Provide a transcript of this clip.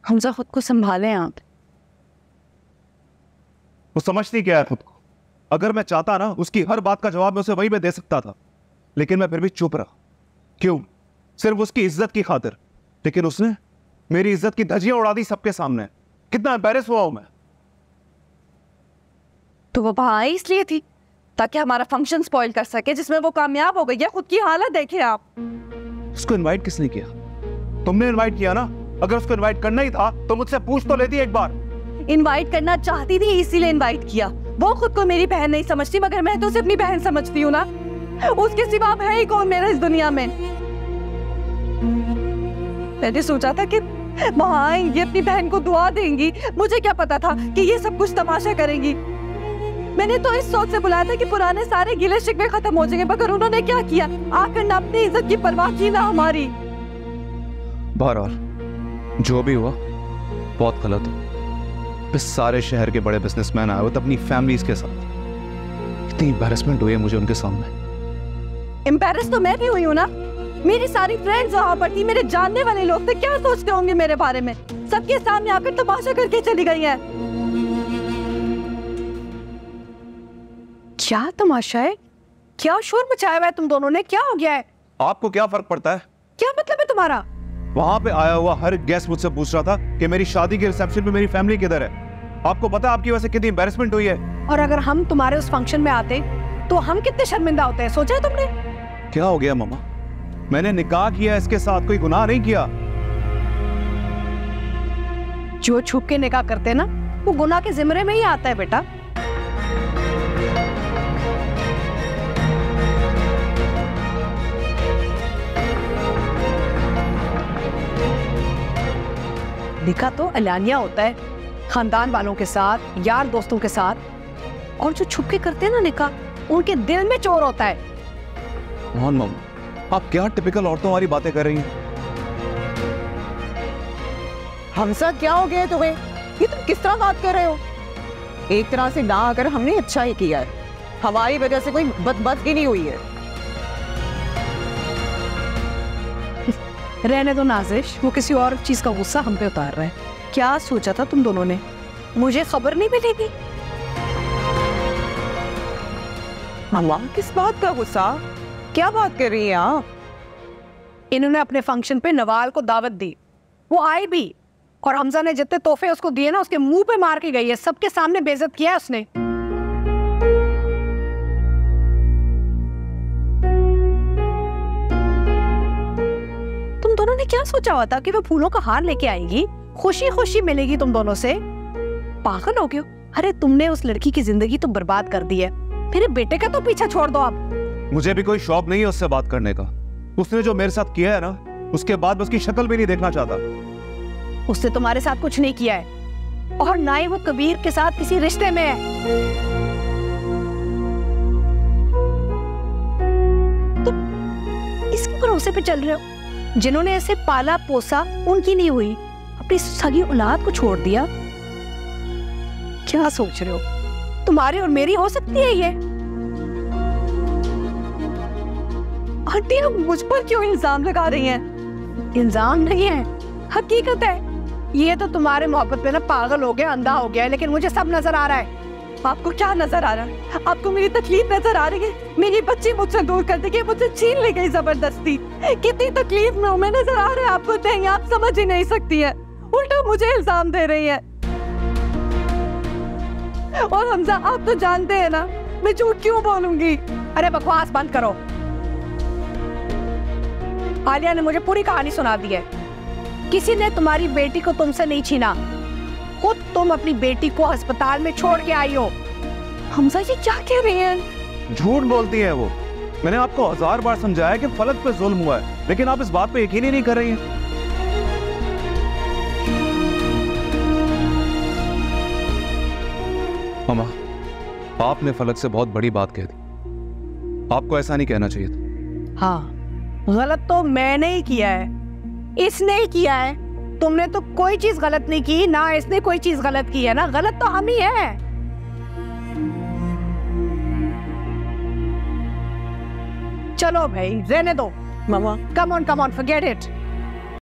हमजा खुद को संभालें आप। वो समझती क्या है खुद को? अगर मैं चाहता ना उसकी हर बात का जवाब मैं उसे वहीं पे दे सकता था, लेकिन मैं फिर भी चुप रहा। क्यों? सिर्फ उसकी इज्जत की खातिर। लेकिन उसने मेरी इज्जत की धज्जियां उड़ा दी सबके सामने। कितना एम्बैरेस हुआ हूं मैं। तो वो वहां आई इसलिए थी ताकि हमारा फंक्शन स्पॉइल कर सके, जिसमें वो कामयाब हो गई है। खुद की हालत देखिए आप। उसको इनवाइट किसने किया? तुमने इनवाइट किया ना। अगर उसको इनवाइट करना ही था तो मुझसे पूछ तो लेती एक बार। इनवाइट करना चाहती थी इसीलिए इनवाइट किया। वो खुद को मेरी बहन नहीं समझती, मगर मैं तो उसे अपनी बहन समझती हूँ ना। उसके सिवा है ही कौन मेरा इस दुनिया में। मैंने सोचा था कि वहां आएंगी, अपनी बहन को दुआ देंगी। मुझे क्या पता था कि ये सब कुछ तमाशा करेंगी। मैंने तो इस सोच से बुलाया था कि पुराने सारे गिले शिकवे खत्म हो जाएंगे, मगर उन्होंने क्या किया? आकर ना अपनी इज्जत की परवाह की ना हमारी। बहरहाल जो भी हुआ बहुत गलत हुआ। इस सारे शहर के बड़े बिजनेसमैन आए हुए थे अपनी फैमिलीज के साथ। इतनी एम्बैरेसमेंट हुई है मुझे उनके सामने। एम्बैरेस तो मैं भी हुई हूँ ना। मेरी सारी फ्रेंड्स वहां पर थी, मेरे जानने वाले लोग थे। क्या सोचते होंगे मेरे बारे में? सबके सामने आकर तमाशा करके चली गई है। क्या तमाशा है? क्या शोर मचाया हुआ है तुम दोनों ने? क्या हो गया है? आपको क्या फर्क पड़ता है? क्या मतलब है तुम्हारा? वहां पे आया हुआ हर गेस्ट मुझसे पूछ रहा था कि मेरी शादी के रिसेप्शन में मेरी फैमिली किधर है। आपको पता है आपकी वजह से कितनी एम्बैरेसमेंट हुई है? और अगर हम तुम्हारे उस फंक्शन में आते तो हम कितने शर्मिंदा होते हैं, सोचा है तुमने? क्या हो गया मामा? मैंने निकाह किया, इसके साथ कोई गुनाह नहीं किया। जो छुप के निकाह करते हैं ना, वो गुनाह के जिम्मे में ही आता है बेटा। निकाह तो अलानिया होता है, खानदान वालों के साथ, यार दोस्तों के साथ। और जो छुप के करते हैं ना निकाह, उनके दिल में चोर होता है। मोहन मामा, आप क्या टिपिकल औरतों वाली बातें कर रही हैं? हमसा क्या हो गया तुम्हें? ये तुम किस तरह बात कर रहे हो? एक तरह से ना अगर हमने अच्छा ही किया है, हमारी वजह से कोई बदबदगी नहीं हुई है। रहने दो नाजिश, वो किसी और चीज का गुस्सा हम पे उतार रहा है। क्या सोचा था तुम दोनों ने? मुझे खबर नहीं मिलेगी? मामा किस बात का गुस्सा? क्या बात कर रही हैं आप? इन्होंने अपने फंक्शन पे नवाल को दावत दी, वो आई भी, और हमजा ने जितने तोहफे उसको दिए ना, उसके मुंह पे मार के गई है। सबके सामने बेइज्जत किया है उसने। तुम दोनों ने क्या सोचा हुआ था कि वो फूलों का हार लेके आएगी, खुशी खुशी मिलेगी तुम दोनों से? पागल हो गए हो? अरे तुमने उस लड़की की जिंदगी तो बर्बाद कर दी है, मेरे बेटे का तो पीछा छोड़ दो आप। मुझे भी कोई शौक नहीं है उससे बात करने का। उसने जो मेरे साथ किया है ना, उसके बाद मैं उसकी शक्ल भी नहीं देखना चाहता। उसने तुम्हारे साथ कुछ नहीं किया है, और ना ही वो कबीर के साथ किसी रिश्ते में है। तो इसके भरोसे पे चल रहे हो? जिन्होंने ऐसे पाला पोसा उनकी नहीं हुई, अपनी सगी औलाद को छोड़ दिया। क्या सोच रहे हो? तुम्हारी और मेरी हो सकती है ये? आंटी आप मुझ पर क्यों इल्जाम लगा रही हैं? इल्जाम नहीं है, हकीकत है। ये तो तुम्हारे मोहब्बत पे ना पागल हो गया, अंधा हो गया है, लेकिन मुझे सब नजर आ रहा है। आपको क्या नजर आ रहा है? आपको मेरी तकलीफ नजर आ रही है? मेरी बच्ची मुझसे दूर कर दी, मुझे छीन ली गई जबरदस्ती। कितनी तकलीफ में हूं मैं, नजर आ रहा है आपको? नहीं, आप समझ ही नहीं सकती है, उल्टा मुझे इल्जाम दे रही है। और हमजा आप तो जानते हैं ना मैं झूठ क्यों बोलूंगी? अरे बकवास बंद करो। आलिया ने मुझे पूरी कहानी सुना दी है। किसी ने तुम्हारी बेटी को तुमसे नहीं छीना, खुद तुम अपनी बेटी को अस्पताल में छोड़ के आई हो। हमजा ये क्या कह रही हैं? झूठ बोलती है वो। मैंने आपको 1000 बार समझाया कि फलक पे जुल्म हुआ है, लेकिन आप इस बात पे यकीन ही नहीं कर रही हैं। मामा, आपने फलक से बहुत बड़ी बात कह दी। आपको ऐसा नहीं कहना चाहिए था। हाँ, गलत तो मैंने ही किया है, इसने ही किया है। तुमने तो कोई चीज गलत नहीं की ना, इसने कोई चीज गलत की है ना। गलत तो हम ही है। चलो भाई रहने दो। मामा कम ऑन फॉरगेट इट।